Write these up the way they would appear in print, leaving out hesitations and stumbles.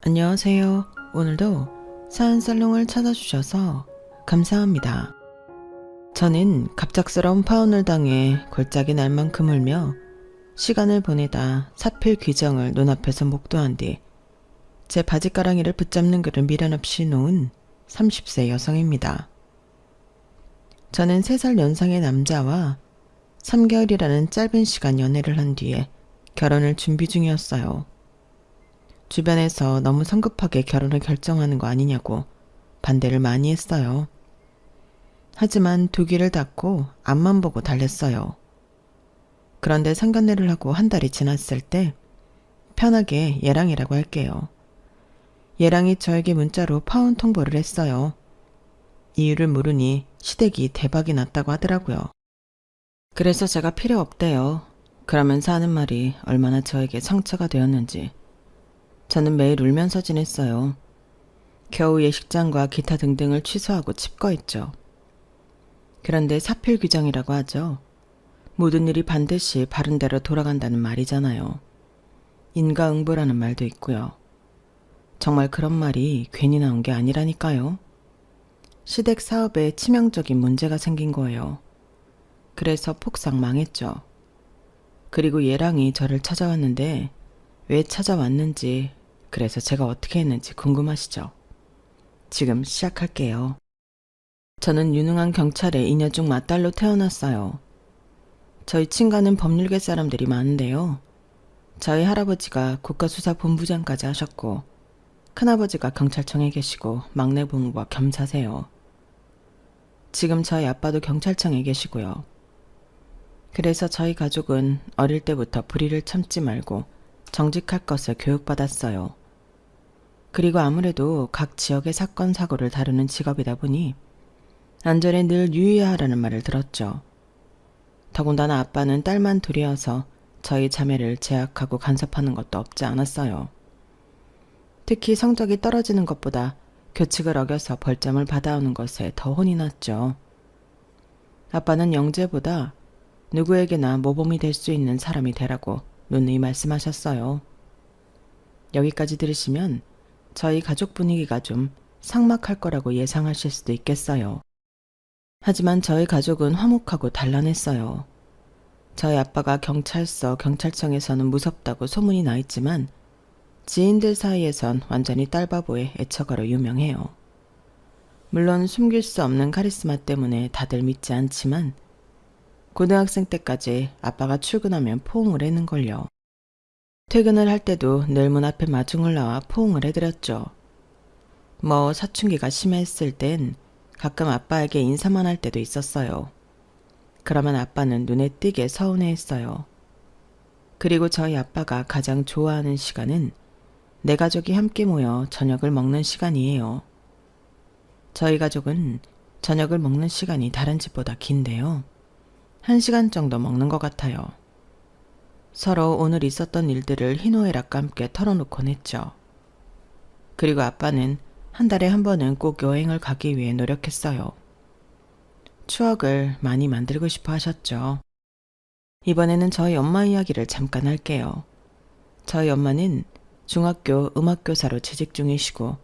안녕하세요. 오늘도 사연살롱을 찾아주셔서 감사합니다. 저는 갑작스러운 파혼을 당해 골짜기 날 만큼 울며 시간을 보내다 사필 규정을 눈앞에서 목도한 뒤 제 바지가랑이를 붙잡는 글을 미련 없이 놓은 30세 여성입니다. 저는 3살 연상의 남자와 3개월이라는 짧은 시간 연애를 한 뒤에 결혼을 준비 중이었어요. 주변에서 너무 성급하게 결혼을 결정하는 거 아니냐고 반대를 많이 했어요. 하지만 두 귀를 닫고 앞만 보고 달랬어요. 그런데 상견례를 하고 한 달이 지났을 때 편하게 예랑이라고 할게요. 예랑이 저에게 문자로 파혼 통보를 했어요. 이유를 물으니 시댁이 대박이 났다고 하더라고요. 그래서 제가 필요 없대요. 그러면서 하는 말이 얼마나 저에게 상처가 되었는지. 저는 매일 울면서 지냈어요. 겨우 예식장과 기타 등등을 취소하고 칩거했죠. 그런데 사필 규정이라고 하죠. 모든 일이 반드시 바른 대로 돌아간다는 말이잖아요. 인과응보라는 말도 있고요. 정말 그런 말이 괜히 나온 게 아니라니까요. 시댁 사업에 치명적인 문제가 생긴 거예요. 그래서 폭삭 망했죠. 그리고 예랑이 저를 찾아왔는데 왜 찾아왔는지, 그래서 제가 어떻게 했는지 궁금하시죠? 지금 시작할게요. 저는 유능한 경찰의 이녀 중 맏딸로 태어났어요. 저희 친가는 법률계 사람들이 많은데요. 저희 할아버지가 국가수사본부장까지 하셨고 큰아버지가 경찰청에 계시고 막내 부모가 겸사세요. 지금 저희 아빠도 경찰청에 계시고요. 그래서 저희 가족은 어릴 때부터 불의를 참지 말고 정직할 것을 교육받았어요. 그리고 아무래도 각 지역의 사건 사고를 다루는 직업이다 보니 안전에 늘 유의하라는 말을 들었죠. 더군다나 아빠는 딸만 둘이어서 저희 자매를 제약하고 간섭하는 것도 없지 않았어요. 특히 성적이 떨어지는 것보다 규칙을 어겨서 벌점을 받아오는 것에 더 혼이 났죠. 아빠는 영재보다 누구에게나 모범이 될 수 있는 사람이 되라고 누누이 말씀하셨어요. 여기까지 들으시면 저희 가족 분위기가 좀 삭막할 거라고 예상하실 수도 있겠어요. 하지만 저희 가족은 화목하고 단란했어요. 저희 아빠가 경찰청에서는 무섭다고 소문이 나 있지만 지인들 사이에선 완전히 딸바보의 애처가로 유명해요. 물론 숨길 수 없는 카리스마 때문에 다들 믿지 않지만 고등학생 때까지 아빠가 출근하면 포옹을 했는걸요. 퇴근을 할 때도 늘 문 앞에 마중을 나와 포옹을 해드렸죠. 사춘기가 심했을 땐 가끔 아빠에게 인사만 할 때도 있었어요. 그러면 아빠는 눈에 띄게 서운해했어요. 그리고 저희 아빠가 가장 좋아하는 시간은 내 가족이 함께 모여 저녁을 먹는 시간이에요. 저희 가족은 저녁을 먹는 시간이 다른 집보다 긴데요. 1시간 정도 먹는 것 같아요. 서로 오늘 있었던 일들을 희노애락과 함께 털어놓곤 했죠. 그리고 아빠는 한 달에 한 번은 꼭 여행을 가기 위해 노력했어요. 추억을 많이 만들고 싶어 하셨죠. 이번에는 저희 엄마 이야기를 잠깐 할게요. 저희 엄마는 중학교 음악교사로 재직 중이시고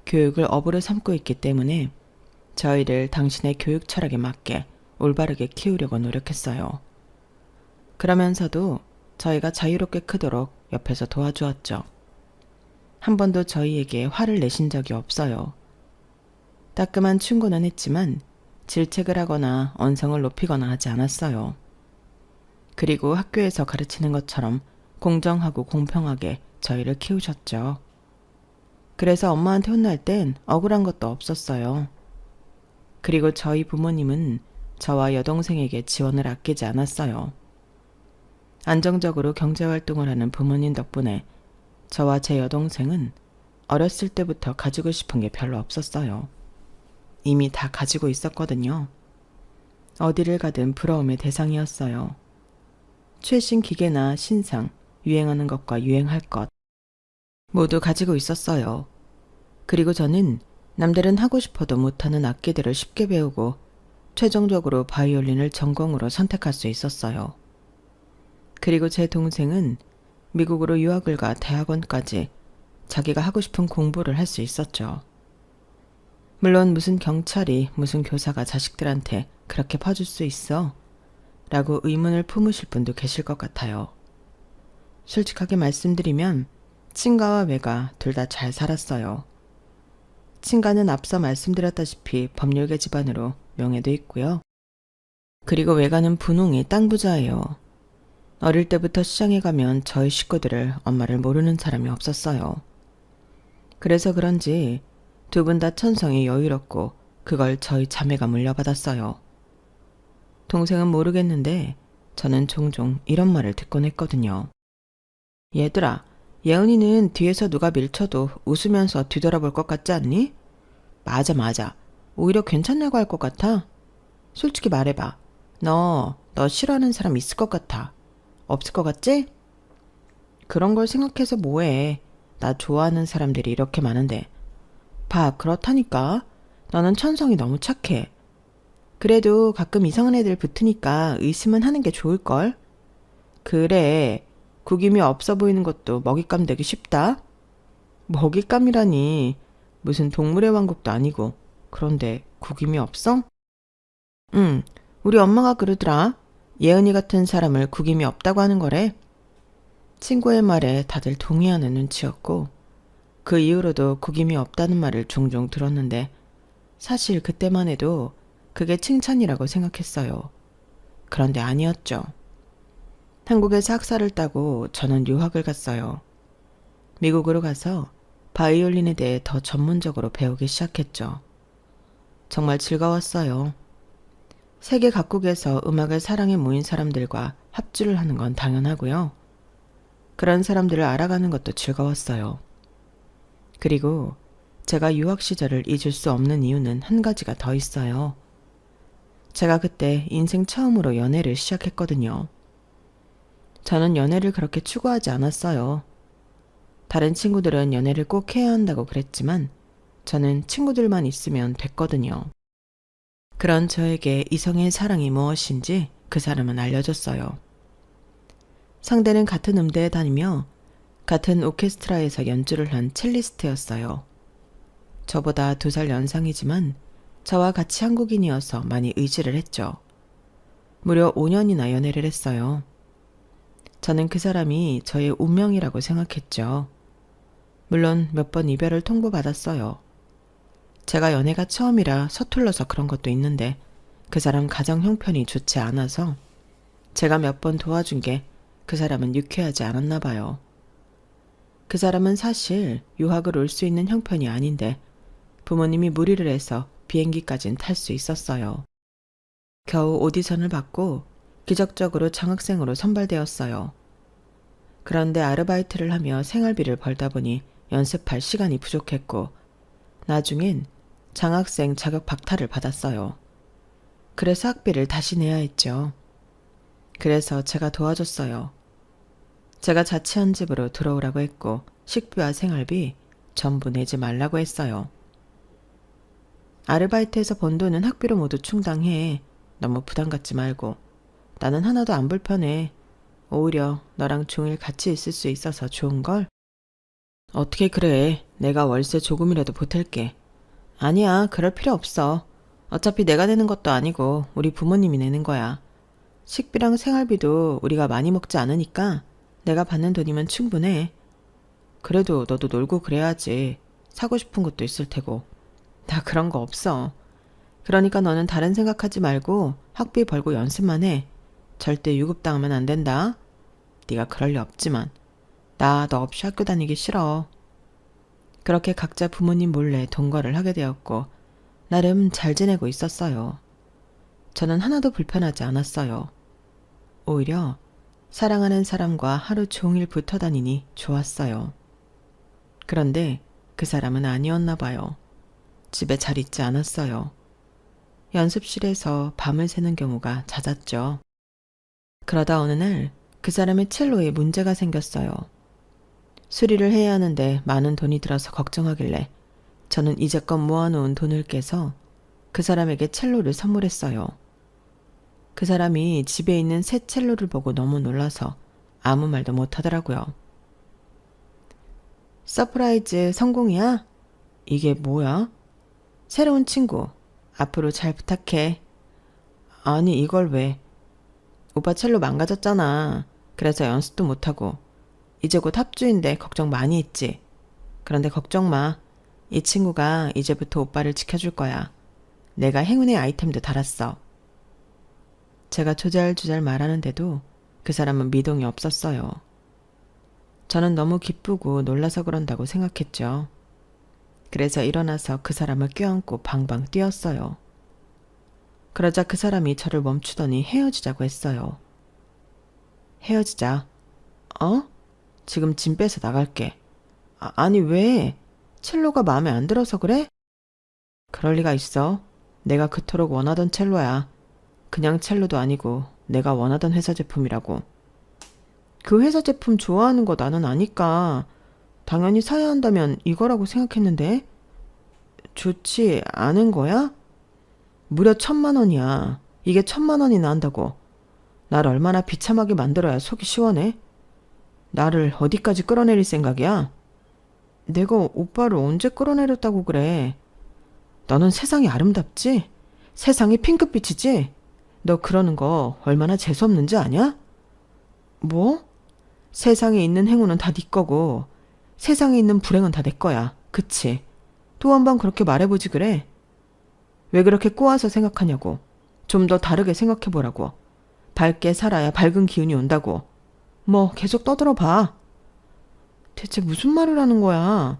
교육을 업으로 삼고 있기 때문에 저희를 당신의 교육 철학에 맞게 올바르게 키우려고 노력했어요. 그러면서도 저희가 자유롭게 크도록 옆에서 도와주었죠. 한 번도 저희에게 화를 내신 적이 없어요. 따끔한 충고는 했지만 질책을 하거나 언성을 높이거나 하지 않았어요. 그리고 학교에서 가르치는 것처럼 공정하고 공평하게 저희를 키우셨죠. 그래서 엄마한테 혼날 땐 억울한 것도 없었어요. 그리고 저희 부모님은 저와 여동생에게 지원을 아끼지 않았어요. 안정적으로 경제활동을 하는 부모님 덕분에 저와 제 여동생은 어렸을 때부터 가지고 싶은 게 별로 없었어요. 이미 다 가지고 있었거든요. 어디를 가든 부러움의 대상이었어요. 최신 기계나 신상, 유행하는 것과 유행할 것 모두 가지고 있었어요. 그리고 저는 남들은 하고 싶어도 못하는 악기들을 쉽게 배우고 최종적으로 바이올린을 전공으로 선택할 수 있었어요. 그리고 제 동생은 미국으로 유학을 가 대학원까지 자기가 하고 싶은 공부를 할 수 있었죠. 물론 무슨 경찰이 무슨 교사가 자식들한테 그렇게 퍼줄 수 있어? 라고 의문을 품으실 분도 계실 것 같아요. 솔직하게 말씀드리면 친가와 외가 둘 다 잘 살았어요. 친가는 앞서 말씀드렸다시피 법률계 집안으로 명예도 있고요. 그리고 외가는 분홍이 땅 부자예요. 어릴 때부터 시장에 가면 저희 식구들을 엄마를 모르는 사람이 없었어요. 그래서 그런지 두 분 다 천성이 여유롭고 그걸 저희 자매가 물려받았어요. 동생은 모르겠는데 저는 종종 이런 말을 듣곤 했거든요. 얘들아, 예은이는 뒤에서 누가 밀쳐도 웃으면서 뒤돌아볼 것 같지 않니? 맞아, 맞아. 오히려 괜찮냐고 할 것 같아. 솔직히 말해봐. 너 싫어하는 사람 있을 것 같아. 없을 것 같지? 그런 걸 생각해서 뭐해. 나 좋아하는 사람들이 이렇게 많은데. 봐, 그렇다니까. 너는 천성이 너무 착해. 그래도 가끔 이상한 애들 붙으니까 의심은 하는 게 좋을걸? 그래. 구김이 없어 보이는 것도 먹잇감 되기 쉽다. 먹잇감이라니. 무슨 동물의 왕국도 아니고. 그런데 구김이 없어? 응. 우리 엄마가 그러더라. 예은이 같은 사람을 구김이 없다고 하는 거래. 친구의 말에 다들 동의하는 눈치였고 그 이후로도 구김이 없다는 말을 종종 들었는데 사실 그때만 해도 그게 칭찬이라고 생각했어요. 그런데 아니었죠. 한국에서 학사를 따고 저는 유학을 갔어요. 미국으로 가서 바이올린에 대해 더 전문적으로 배우기 시작했죠. 정말 즐거웠어요. 세계 각국에서 음악을 사랑해 모인 사람들과 합주를 하는 건 당연하고요. 그런 사람들을 알아가는 것도 즐거웠어요. 그리고 제가 유학 시절을 잊을 수 없는 이유는 한 가지가 더 있어요. 제가 그때 인생 처음으로 연애를 시작했거든요. 저는 연애를 그렇게 추구하지 않았어요. 다른 친구들은 연애를 꼭 해야 한다고 그랬지만 저는 친구들만 있으면 됐거든요. 그런 저에게 이성의 사랑이 무엇인지 그 사람은 알려줬어요. 상대는 같은 음대에 다니며 같은 오케스트라에서 연주를 한 첼리스트였어요. 저보다 2살 연상이지만 저와 같이 한국인이어서 많이 의지를 했죠. 무려 5년이나 연애를 했어요. 저는 그 사람이 저의 운명이라고 생각했죠. 물론 몇 번 이별을 통보받았어요. 제가 연애가 처음이라 서툴러서 그런 것도 있는데 그 사람 가정 형편이 좋지 않아서 제가 몇 번 도와준 게 그 사람은 유쾌하지 않았나 봐요. 그 사람은 사실 유학을 올 수 있는 형편이 아닌데 부모님이 무리를 해서 비행기까진 탈 수 있었어요. 겨우 오디션을 받고 기적적으로 장학생으로 선발되었어요. 그런데 아르바이트를 하며 생활비를 벌다 보니 연습할 시간이 부족했고 나중엔 장학생 자격 박탈을 받았어요. 그래서 학비를 다시 내야 했죠. 그래서 제가 도와줬어요. 제가 자취한 집으로 들어오라고 했고 식비와 생활비 전부 내지 말라고 했어요. 아르바이트에서 번 돈은 학비로 모두 충당해. 너무 부담 갖지 말고. 나는 하나도 안 불편해. 오히려 너랑 종일 같이 있을 수 있어서 좋은걸? 어떻게 그래. 내가 월세 조금이라도 보탤게. 아니야, 그럴 필요 없어. 어차피 내가 내는 것도 아니고 우리 부모님이 내는 거야. 식비랑 생활비도 우리가 많이 먹지 않으니까 내가 받는 돈이면 충분해. 그래도 너도 놀고 그래야지. 사고 싶은 것도 있을 테고. 나 그런 거 없어. 그러니까 너는 다른 생각하지 말고 학비 벌고 연습만 해. 절대 유급당하면 안 된다. 네가 그럴 리 없지만 나 너 없이 학교 다니기 싫어. 그렇게 각자 부모님 몰래 동거를 하게 되었고 나름 잘 지내고 있었어요. 저는 하나도 불편하지 않았어요. 오히려 사랑하는 사람과 하루 종일 붙어 다니니 좋았어요. 그런데 그 사람은 아니었나 봐요. 집에 잘 있지 않았어요. 연습실에서 밤을 새는 경우가 잦았죠. 그러다 어느 날 그 사람의 첼로에 문제가 생겼어요. 수리를 해야 하는데 많은 돈이 들어서 걱정하길래 저는 이제껏 모아놓은 돈을 깨서 그 사람에게 첼로를 선물했어요. 그 사람이 집에 있는 새 첼로를 보고 너무 놀라서 아무 말도 못하더라고요. 서프라이즈 성공이야? 이게 뭐야? 새로운 친구. 앞으로 잘 부탁해. 아니, 이걸 왜? 오빠 첼로 망가졌잖아. 그래서 연습도 못하고. 이제 곧 합주인데 걱정 많이 했지. 그런데 걱정 마. 이 친구가 이제부터 오빠를 지켜줄 거야. 내가 행운의 아이템도 달았어. 제가 조잘조잘 말하는데도 그 사람은 미동이 없었어요. 저는 너무 기쁘고 놀라서 그런다고 생각했죠. 그래서 일어나서 그 사람을 껴안고 방방 뛰었어요. 그러자 그 사람이 저를 멈추더니 헤어지자고 했어요. 헤어지자. 어? 지금 짐 빼서 나갈게. 아니 왜? 첼로가 마음에 안 들어서 그래? 그럴 리가 있어. 내가 그토록 원하던 첼로야. 그냥 첼로도 아니고 내가 원하던 회사 제품이라고. 그 회사 제품 좋아하는 거 나는 아니까 당연히 사야 한다면 이거라고 생각했는데. 좋지 않은 거야? 무려 1,000만 원이야. 이게 1,000만 원이나 한다고. 날 얼마나 비참하게 만들어야 속이 시원해? 나를 어디까지 끌어내릴 생각이야? 내가 오빠를 언제 끌어내렸다고 그래? 너는 세상이 아름답지? 세상이 핑크빛이지? 너 그러는 거 얼마나 재수없는지 아냐? 뭐? 세상에 있는 행운은 다 네 거고 세상에 있는 불행은 다 내 거야. 그치? 또 한 번 그렇게 말해보지 그래? 왜 그렇게 꼬아서 생각하냐고. 좀 더 다르게 생각해보라고. 밝게 살아야 밝은 기운이 온다고. 뭐 계속 떠들어봐. 대체 무슨 말을 하는 거야?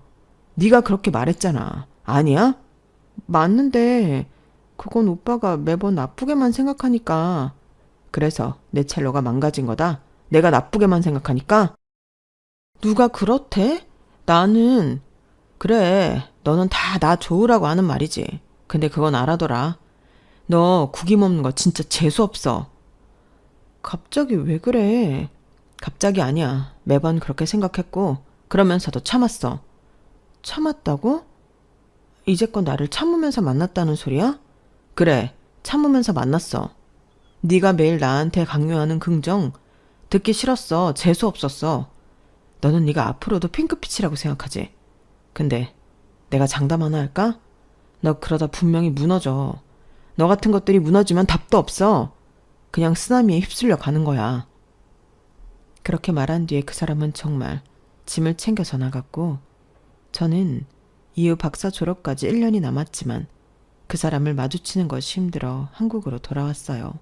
네가 그렇게 말했잖아. 아니야? 맞는데 그건 오빠가 매번 나쁘게만 생각하니까. 그래서 내 첼로가 망가진 거다. 내가 나쁘게만 생각하니까. 누가 그렇대? 나는. 그래, 너는 다 나 좋으라고 하는 말이지. 근데 그건 알아둬라. 너 구김없는 거 진짜 재수없어. 갑자기 왜 그래? 갑자기 아니야. 매번 그렇게 생각했고 그러면서도 참았어. 참았다고? 이제껏 나를 참으면서 만났다는 소리야? 그래, 참으면서 만났어. 네가 매일 나한테 강요하는 긍정 듣기 싫었어. 재수없었어. 너는 네가 앞으로도 핑크빛이라고 생각하지. 근데 내가 장담 하나 할까? 너 그러다 분명히 무너져. 너 같은 것들이 무너지면 답도 없어. 그냥 쓰나미에 휩쓸려 가는 거야. 그렇게 말한 뒤에 그 사람은 정말 짐을 챙겨서 나갔고 저는 이후 박사 졸업까지 1년이 남았지만 그 사람을 마주치는 것이 힘들어 한국으로 돌아왔어요.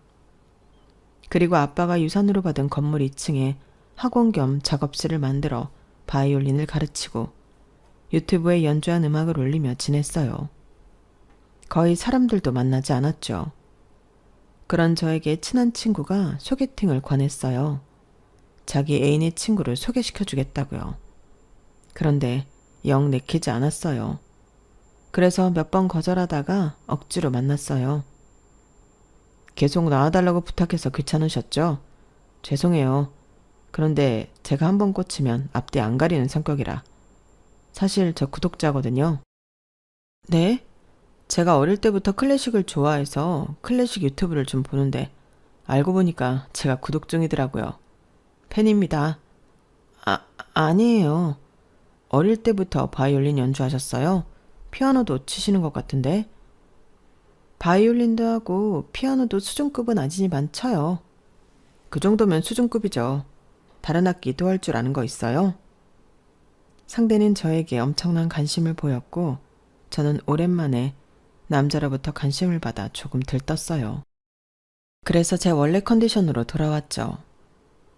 그리고 아빠가 유산으로 받은 건물 2층에 학원 겸 작업실을 만들어 바이올린을 가르치고 유튜브에 연주한 음악을 올리며 지냈어요. 거의 사람들도 만나지 않았죠. 그런 저에게 친한 친구가 소개팅을 권했어요. 자기 애인의 친구를 소개시켜주겠다고요. 그런데 영 내키지 않았어요. 그래서 몇 번 거절하다가 억지로 만났어요. 계속 나와달라고 부탁해서 귀찮으셨죠? 죄송해요. 그런데 제가 한번 꽂히면 앞뒤 안 가리는 성격이라. 사실 저 구독자거든요. 네? 제가 어릴 때부터 클래식을 좋아해서 클래식 유튜브를 좀 보는데 알고 보니까 제가 구독 중이더라고요. 팬입니다. 아니에요. 어릴 때부터 바이올린 연주하셨어요? 피아노도 치시는 것 같은데. 바이올린도 하고 피아노도 수준급은 아니지만 쳐요. 그 정도면 수준급이죠. 다른 악기도 할 줄 아는 거 있어요? 상대는 저에게 엄청난 관심을 보였고 저는 오랜만에 남자로부터 관심을 받아 조금 들떴어요. 그래서 제 원래 컨디션으로 돌아왔죠.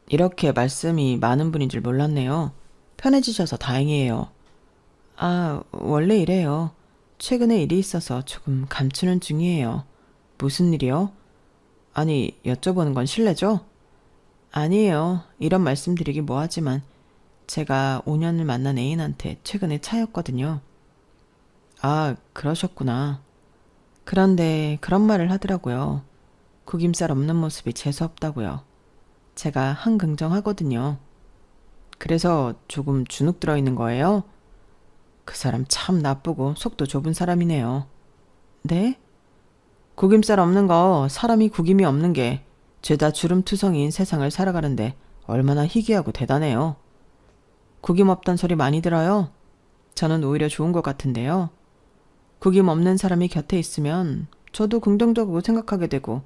이렇게 말씀이 많은 분인 줄 몰랐네요. 편해지셔서 다행이에요. 원래 이래요. 최근에 일이 있어서 조금 감추는 중이에요. 무슨 일이요? 아니, 여쭤보는 건 실례죠? 아니에요. 이런 말씀드리기 뭐하지만 제가 5년을 만난 애인한테 최근에 차였거든요. 그러셨구나. 그런데 그런 말을 하더라고요. 구김살 없는 모습이 재수없다고요. 제가 한긍정하거든요. 그래서 조금 주눅 들어있는 거예요? 그 사람 참 나쁘고 속도 좁은 사람이네요. 네? 구김살 없는 거, 사람이 구김이 없는 게 죄다 주름투성이인 세상을 살아가는데 얼마나 희귀하고 대단해요. 구김 없단 소리 많이 들어요? 저는 오히려 좋은 것 같은데요. 구김 없는 사람이 곁에 있으면 저도 긍정적으로 생각하게 되고,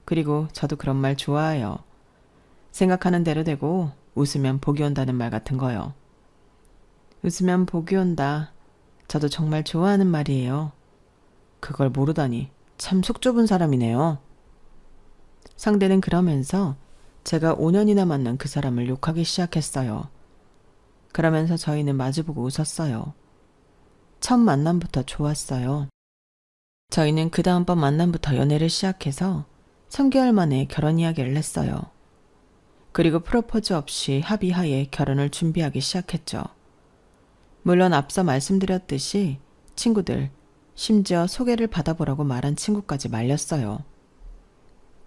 그리고 저도 그런 말 좋아해요. 생각하는 대로 되고 웃으면 복이 온다는 말 같은 거요. 웃으면 복이 온다. 저도 정말 좋아하는 말이에요. 그걸 모르다니 참 속 좁은 사람이네요. 상대는 그러면서 제가 5년이나 만난 그 사람을 욕하기 시작했어요. 그러면서 저희는 마주보고 웃었어요. 첫 만남부터 좋았어요. 저희는 그 다음번 만남부터 연애를 시작해서 3개월 만에 결혼 이야기를 했어요. 그리고 프로포즈 없이 합의하에 결혼을 준비하기 시작했죠. 물론 앞서 말씀드렸듯이 친구들, 심지어 소개를 받아보라고 말한 친구까지 말렸어요.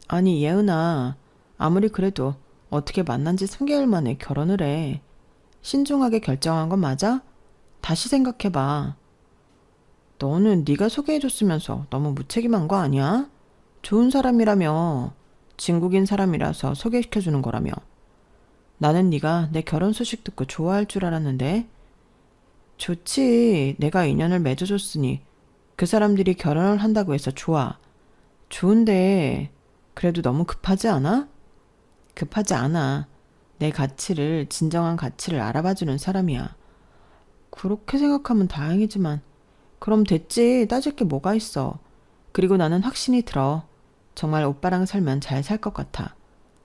아니 예은아, 아무리 그래도 어떻게 만난 지 3개월 만에 결혼을 해. 신중하게 결정한 건 맞아? 다시 생각해봐. 너는 네가 소개해줬으면서 너무 무책임한 거 아니야? 좋은 사람이라며. 진국인 사람이라서 소개시켜주는 거라며. 나는 네가 내 결혼 소식 듣고 좋아할 줄 알았는데. 좋지. 내가 인연을 맺어줬으니 그 사람들이 결혼을 한다고 해서 좋아. 좋은데 그래도 너무 급하지 않아? 급하지 않아. 내 가치를, 진정한 가치를 알아봐주는 사람이야. 그렇게 생각하면 다행이지만 그럼 됐지. 따질 게 뭐가 있어. 그리고 나는 확신이 들어. 정말 오빠랑 살면 잘 살 것 같아.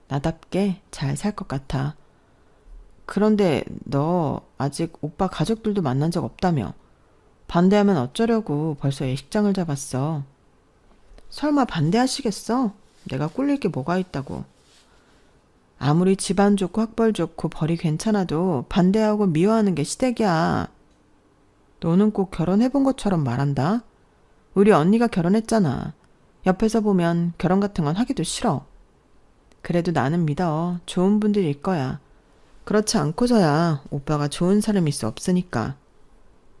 나답게 잘 살 것 같아. 그런데 너 아직 오빠 가족들도 만난 적 없다며. 반대하면 어쩌려고 벌써 예식장을 잡았어. 설마 반대하시겠어? 내가 꿀릴 게 뭐가 있다고. 아무리 집안 좋고 학벌 좋고 벌이 괜찮아도 반대하고 미워하는 게 시댁이야. 너는 꼭 결혼해본 것처럼 말한다. 우리 언니가 결혼했잖아. 옆에서 보면 결혼 같은 건 하기도 싫어. 그래도 나는 믿어. 좋은 분들일 거야. 그렇지 않고서야 오빠가 좋은 사람일 수 없으니까.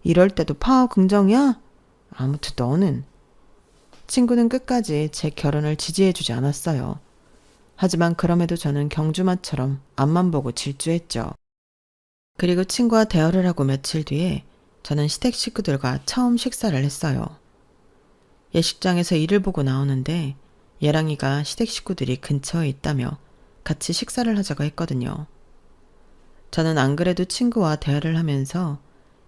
이럴 때도 파워 긍정이야? 아무튼 너는. 친구는 끝까지 제 결혼을 지지해주지 않았어요. 하지만 그럼에도 저는 경주마처럼 앞만 보고 질주했죠. 그리고 친구와 대화를 하고 며칠 뒤에 저는 시댁 식구들과 처음 식사를 했어요. 예식장에서 일을 보고 나오는데 예랑이가 시댁 식구들이 근처에 있다며 같이 식사를 하자고 했거든요. 저는 안 그래도 친구와 대화를 하면서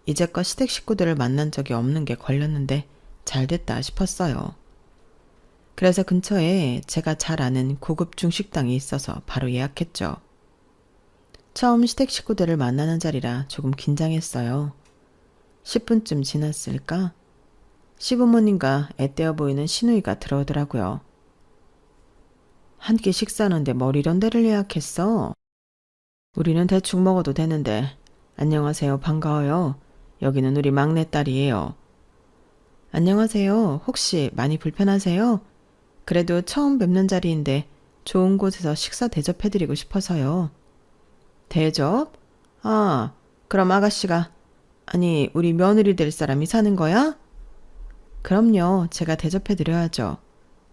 이제껏 시댁 식구들을 만난 적이 없는 게 걸렸는데 잘 됐다 싶었어요. 그래서 근처에 제가 잘 아는 고급 중식당이 있어서 바로 예약했죠. 처음 시댁 식구들을 만나는 자리라 조금 긴장했어요. 10분쯤 지났을까? 시부모님과 애떼어 보이는 시누이가 들어오더라고요. 한 끼 식사하는데 뭘 이런 데를 예약했어? 우리는 대충 먹어도 되는데. 안녕하세요. 반가워요. 여기는 우리 막내딸이에요. 안녕하세요. 혹시 많이 불편하세요? 그래도 처음 뵙는 자리인데 좋은 곳에서 식사 대접해드리고 싶어서요. 대접? 아, 그럼 아가씨가, 아니 우리 며느리 될 사람이 사는 거야? 그럼요. 제가 대접해드려야죠.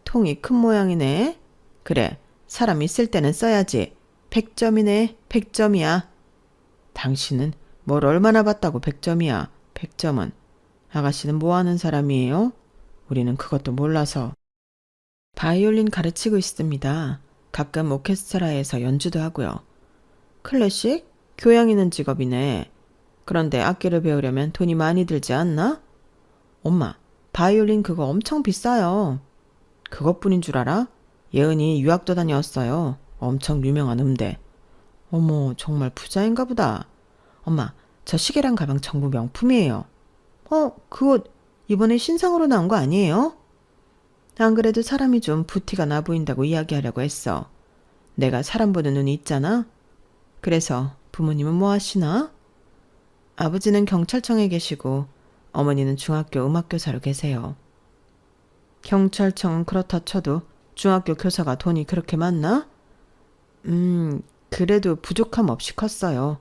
통이 큰 모양이네. 그래, 사람 있을 때는 써야지. 100점이네. 100점이야. 당신은 뭘 얼마나 봤다고 100점이야. 100점은. 아가씨는 뭐 하는 사람이에요? 우리는 그것도 몰라서. 바이올린 가르치고 있습니다. 가끔 오케스트라에서 연주도 하고요. 클래식? 교양 있는 직업이네. 그런데 악기를 배우려면 돈이 많이 들지 않나? 엄마, 바이올린 그거 엄청 비싸요. 그것뿐인 줄 알아? 예은이 유학도 다녀왔어요. 엄청 유명한 음대. 어머, 정말 부자인가 보다. 엄마, 저 시계랑 가방 전부 명품이에요. 그거 이번에 신상으로 나온 거 아니에요? 안 그래도 사람이 좀 부티가 나 보인다고 이야기하려고 했어. 내가 사람 보는 눈이 있잖아. 그래서 부모님은 뭐 하시나? 아버지는 경찰청에 계시고 어머니는 중학교 음악교사로 계세요. 경찰청은 그렇다 쳐도 중학교 교사가 돈이 그렇게 많나? 그래도 부족함 없이 컸어요.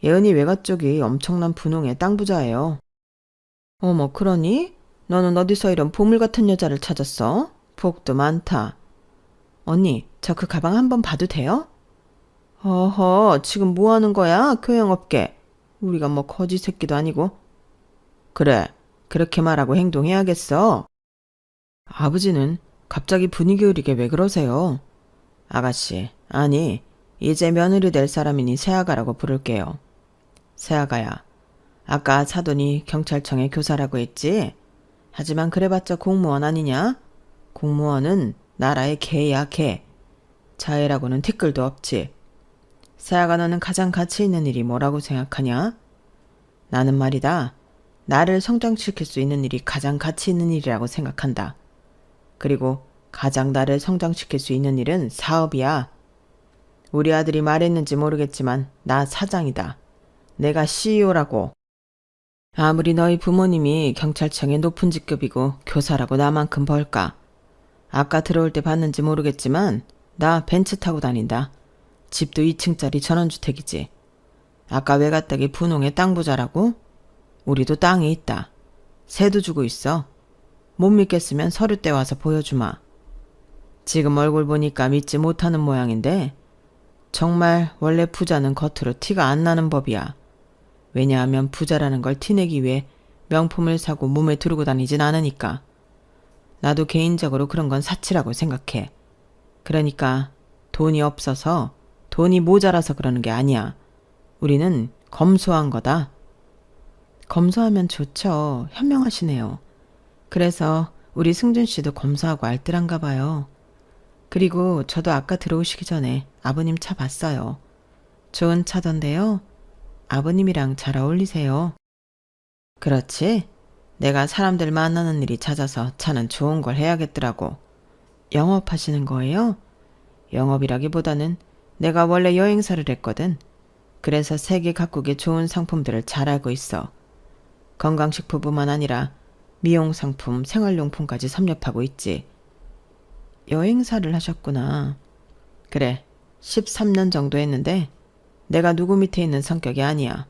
예은이 외가 쪽이 엄청난 분홍의 땅 부자예요. 어머, 그러니? 너는 어디서 이런 보물 같은 여자를 찾았어? 복도 많다. 언니, 저 그 가방 한번 봐도 돼요? 어허, 지금 뭐 하는 거야? 교양업계. 우리가 뭐 거지 새끼도 아니고. 그래, 그렇게 말하고 행동해야겠어. 아버지는 갑자기 분위기 흐리게 왜 그러세요? 아가씨, 아니, 이제 며느리 될 사람이니 새아가라고 부를게요. 새아가야, 아까 사돈이 경찰청에 교사라고 했지? 하지만 그래봤자 공무원 아니냐? 공무원은 나라의 개야, 개. 자애라고는 티끌도 없지. 새아가 너는 가장 가치 있는 일이 뭐라고 생각하냐? 나는 말이다. 나를 성장시킬 수 있는 일이 가장 가치 있는 일이라고 생각한다. 그리고 가장 나를 성장시킬 수 있는 일은 사업이야. 우리 아들이 말했는지 모르겠지만 나 사장이다. 내가 CEO라고. 아무리 너희 부모님이 경찰청의 높은 직급이고 교사라고 나만큼 벌까. 아까 들어올 때 봤는지 모르겠지만 나 벤츠 타고 다닌다. 집도 2층짜리 전원주택이지. 아까 외가댁이 분홍의 땅 부자라고? 우리도 땅이 있다. 세도 주고 있어. 못 믿겠으면 서류 떼 와서 보여주마. 지금 얼굴 보니까 믿지 못하는 모양인데 정말 원래 부자는 겉으로 티가 안 나는 법이야. 왜냐하면 부자라는 걸 티내기 위해 명품을 사고 몸에 두르고 다니진 않으니까. 나도 개인적으로 그런 건 사치라고 생각해. 그러니까 돈이 없어서, 돈이 모자라서 그러는 게 아니야. 우리는 검소한 거다. 검소하면 좋죠. 현명하시네요. 그래서 우리 승준 씨도 검소하고 알뜰한가 봐요. 그리고 저도 아까 들어오시기 전에 아버님 차 봤어요. 좋은 차던데요. 아버님이랑 잘 어울리세요. 그렇지? 내가 사람들 만나는 일이 잦아서 차는 좋은 걸 해야겠더라고. 영업하시는 거예요? 영업이라기보다는 내가 원래 여행사를 했거든. 그래서 세계 각국의 좋은 상품들을 잘 알고 있어. 건강식품뿐만 아니라 미용상품, 생활용품까지 섭렵하고 있지. 여행사를 하셨구나. 그래, 13년 정도 했는데 내가 누구 밑에 있는 성격이 아니야.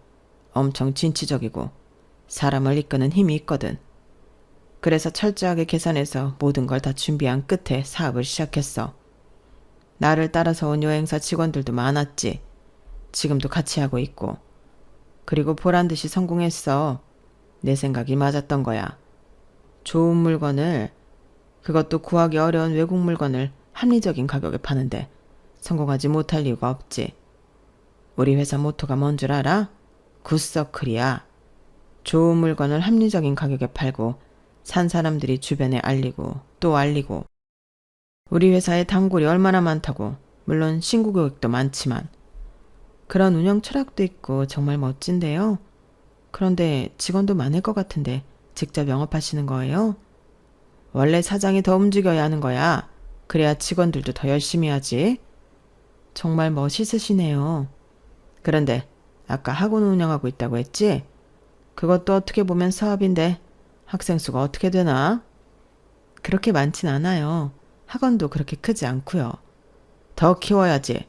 엄청 진취적이고 사람을 이끄는 힘이 있거든. 그래서 철저하게 계산해서 모든 걸 다 준비한 끝에 사업을 시작했어. 나를 따라서 온 여행사 직원들도 많았지. 지금도 같이 하고 있고. 그리고 보란듯이 성공했어. 내 생각이 맞았던 거야. 좋은 물건을, 그것도 구하기 어려운 외국 물건을 합리적인 가격에 파는데 성공하지 못할 이유가 없지. 우리 회사 모토가 뭔 줄 알아? 굿서클이야. 좋은 물건을 합리적인 가격에 팔고 산 사람들이 주변에 알리고 또 알리고. 우리 회사에 단골이 얼마나 많다고. 물론 신고 고객도 많지만. 그런 운영 철학도 있고 정말 멋진데요. 그런데 직원도 많을 것 같은데 직접 영업하시는 거예요? 원래 사장이 더 움직여야 하는 거야. 그래야 직원들도 더 열심히 하지. 정말 멋있으시네요. 그런데 아까 학원 운영하고 있다고 했지? 그것도 어떻게 보면 사업인데 학생 수가 어떻게 되나? 그렇게 많진 않아요. 학원도 그렇게 크지 않고요. 더 키워야지.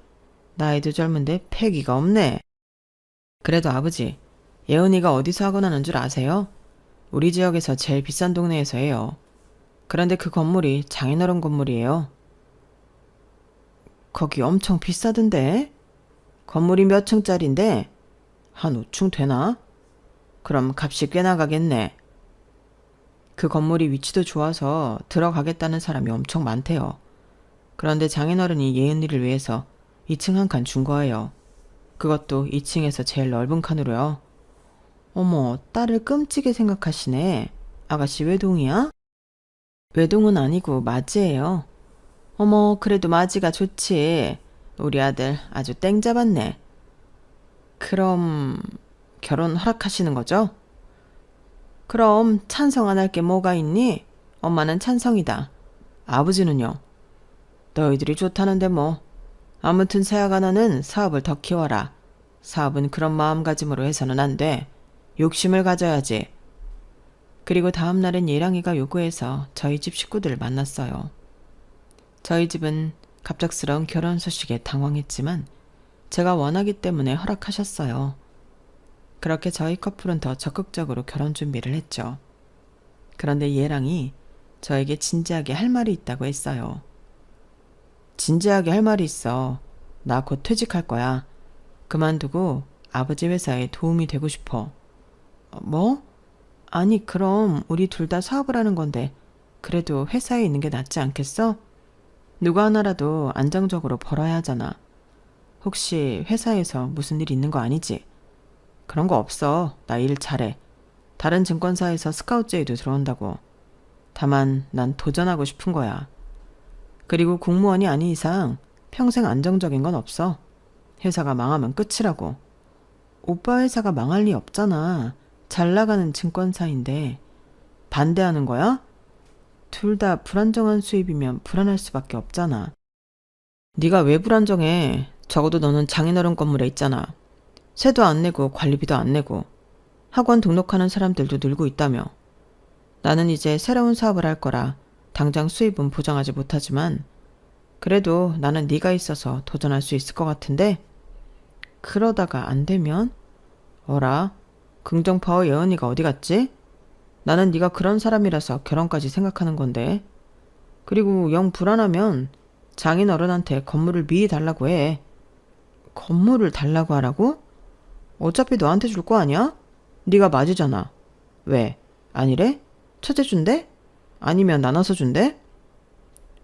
나이도 젊은데 패기가 없네. 그래도 아버지, 예은이가 어디서 학원 하는 줄 아세요? 우리 지역에서 제일 비싼 동네에서 해요. 그런데 그 건물이 장인어른 건물이에요. 거기 엄청 비싸던데? 건물이 몇 층짜린데? 한 5층 되나? 그럼 값이 꽤 나가겠네. 그 건물이 위치도 좋아서 들어가겠다는 사람이 엄청 많대요. 그런데 장인어른이 예은이를 위해서 2층 한 칸 준 거예요. 그것도 2층에서 제일 넓은 칸으로요. 어머, 딸을 끔찍이 생각하시네. 아가씨 외동이야? 외동은 아니고 맞이예요. 어머, 그래도 맞이가 좋지. 우리 아들 아주 땡 잡았네. 그럼 결혼 허락하시는 거죠? 그럼 찬성 안 할 게 뭐가 있니? 엄마는 찬성이다. 아버지는요? 너희들이 좋다는데 뭐. 아무튼 새아가 너는 사업을 더 키워라. 사업은 그런 마음가짐으로 해서는 안 돼. 욕심을 가져야지. 그리고 다음 날엔 예랑이가 요구해서 저희 집 식구들을 만났어요. 저희 집은 갑작스러운 결혼 소식에 당황했지만 제가 원하기 때문에 허락하셨어요. 그렇게 저희 커플은 더 적극적으로 결혼 준비를 했죠. 그런데 예랑이 저에게 진지하게 할 말이 있다고 했어요. 진지하게 할 말이 있어. 나 곧 퇴직할 거야. 그만두고 아버지 회사에 도움이 되고 싶어. 뭐? 아니, 그럼 우리 둘 다 사업을 하는 건데 그래도 회사에 있는 게 낫지 않겠어? 누가 하나라도 안정적으로 벌어야 하잖아. 혹시 회사에서 무슨 일 있는 거 아니지? 그런 거 없어. 나 일 잘해. 다른 증권사에서 스카우트 제의도 들어온다고. 다만 난 도전하고 싶은 거야. 그리고 공무원이 아닌 이상 평생 안정적인 건 없어. 회사가 망하면 끝이라고. 오빠 회사가 망할 리 없잖아. 잘 나가는 증권사인데. 반대하는 거야? 둘 다 불안정한 수입이면 불안할 수밖에 없잖아. 네가 왜 불안정해? 적어도 너는 장인어른 건물에 있잖아. 세도 안 내고 관리비도 안 내고 학원 등록하는 사람들도 늘고 있다며. 나는 이제 새로운 사업을 할 거라 당장 수입은 보장하지 못하지만 그래도 나는 네가 있어서 도전할 수 있을 것 같은데 그러다가 안 되면? 어라? 긍정파워 예언이가 어디 갔지? 나는 네가 그런 사람이라서 결혼까지 생각하는 건데. 그리고 영 불안하면 장인 어른한테 건물을 미리 달라고 해. 건물을 달라고 하라고? 어차피 너한테 줄 거 아니야? 네가 맞으잖아. 왜? 아니래? 첫째 준대? 아니면 나눠서 준대?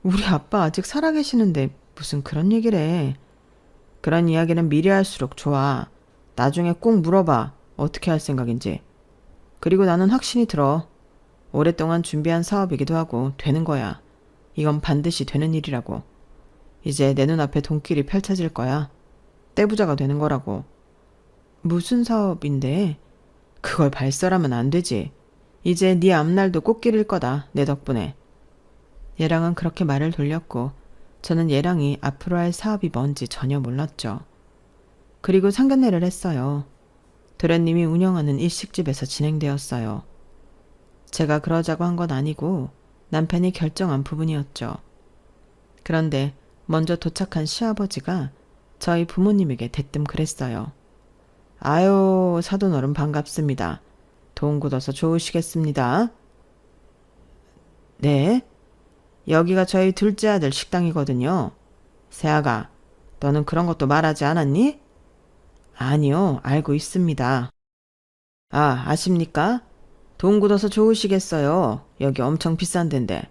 우리 아빠 아직 살아계시는데 무슨 그런 얘기를 해. 그런 이야기는 미리 할수록 좋아. 나중에 꼭 물어봐. 어떻게 할 생각인지. 그리고 나는 확신이 들어. 오랫동안 준비한 사업이기도 하고 되는 거야. 이건 반드시 되는 일이라고. 이제 내 눈앞에 돈길이 펼쳐질 거야. 떼부자가 되는 거라고. 무슨 사업인데? 그걸 발설하면 안 되지. 이제 네 앞날도 꽃길일 거다. 내 덕분에. 얘랑은 그렇게 말을 돌렸고 저는 얘랑이 앞으로 할 사업이 뭔지 전혀 몰랐죠. 그리고 상견례를 했어요. 도련님이 운영하는 일식집에서 진행되었어요. 제가 그러자고 한 건 아니고 남편이 결정한 부분이었죠. 그런데 먼저 도착한 시아버지가 저희 부모님에게 대뜸 그랬어요. 아유, 사돈어른 반갑습니다. 돈 굳어서 좋으시겠습니다. 네, 여기가 저희 둘째 아들 식당이거든요. 새아가, 너는 그런 것도 말하지 않았니? 아니요, 알고 있습니다. 아, 아십니까? 돈 굳어서 좋으시겠어요. 여기 엄청 비싼 데인데.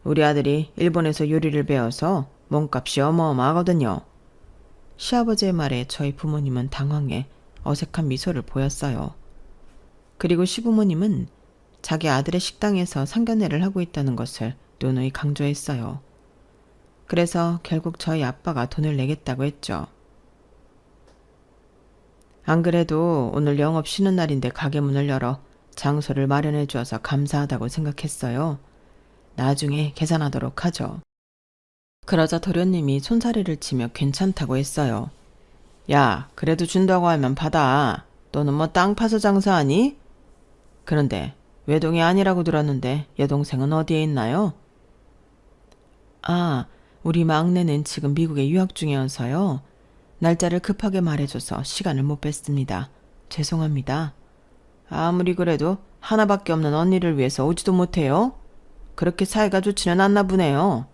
우리 아들이 일본에서 요리를 배워서 몸값이 어마어마하거든요. 시아버지의 말에 저희 부모님은 당황해 어색한 미소를 보였어요. 그리고 시부모님은 자기 아들의 식당에서 상견례를 하고 있다는 것을 누누이 강조했어요. 그래서 결국 저희 아빠가 돈을 내겠다고 했죠. 안 그래도 오늘 영업 쉬는 날인데 가게 문을 열어 장소를 마련해 주어서 감사하다고 생각했어요. 나중에 계산하도록 하죠. 그러자 도련님이 손사래를 치며 괜찮다고 했어요. 야, 그래도 준다고 하면 받아. 너는 뭐 땅 파서 장사하니? 그런데 외동이 아니라고 들었는데 여동생은 어디에 있나요? 아, 우리 막내는 지금 미국에 유학 중이어서요. 날짜를 급하게 말해줘서 시간을 못 뺐습니다. 죄송합니다. 아무리 그래도 하나밖에 없는 언니를 위해서 오지도 못해요? 그렇게 사이가 좋지는 않나 보네요.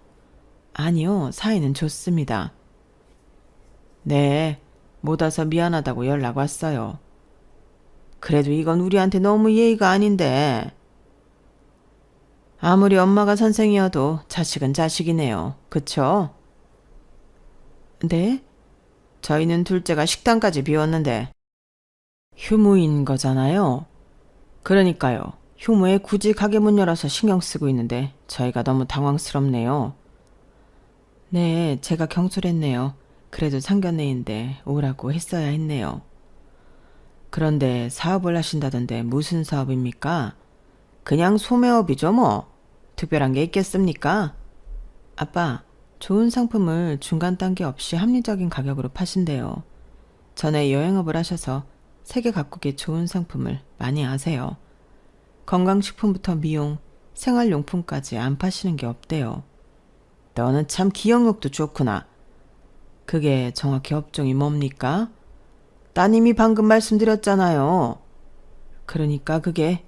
아니요, 사이는 좋습니다. 네, 못 와서 미안하다고 연락 왔어요. 그래도 이건 우리한테 너무 예의가 아닌데. 아무리 엄마가 선생이어도 자식은 자식이네요. 그쵸? 네? 저희는 둘째가 식당까지 비웠는데. 휴무인 거잖아요. 그러니까요. 휴무에 굳이 가게 문 열어서 신경 쓰고 있는데 저희가 너무 당황스럽네요. 네, 제가 경솔했네요. 그래도 상견례인데 오라고 했어야 했네요. 그런데 사업을 하신다던데 무슨 사업입니까? 그냥 소매업이죠 뭐. 특별한 게 있겠습니까? 아빠, 좋은 상품을 중간 단계 없이 합리적인 가격으로 파신대요. 전에 여행업을 하셔서 세계 각국의 좋은 상품을 많이 아세요. 건강식품부터 미용, 생활용품까지 안 파시는 게 없대요. 너는 참 기억력도 좋구나. 그게 정확히 업종이 뭡니까? 따님이 방금 말씀드렸잖아요. 그러니까 그게